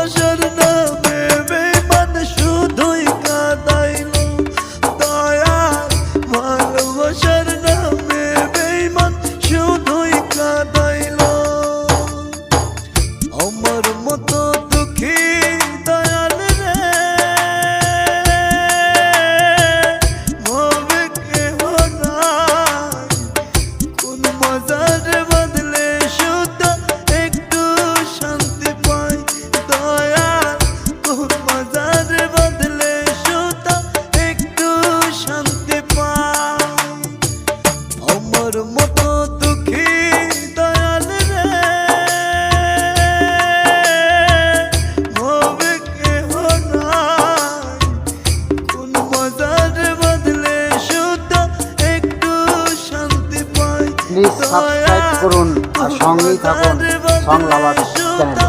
ভালোবাসার নামে বেঈমান শুধুই কাঁদাইলো দয়াল ভালোবাসার নামে বেঈমান শুধুই কাঁদাইলো আমার মতো দুঃখী দয়াল রে ভাবে কেহ নাই কোন মজার বদলে শুধু একটু শান্তি পাই দয়াল কোন মজার বদলে শুধু একটু শান্তি পাই আমার মতো দুঃখী দয়াল রে ভাবে কেহ নাই কোন মজার বদলে শুধু একটু শান্তি পাই প্লিজ সাবস্ক্রাইব করুন আর সঙ্গেই থাকুন সং লাভার চ্যানেল।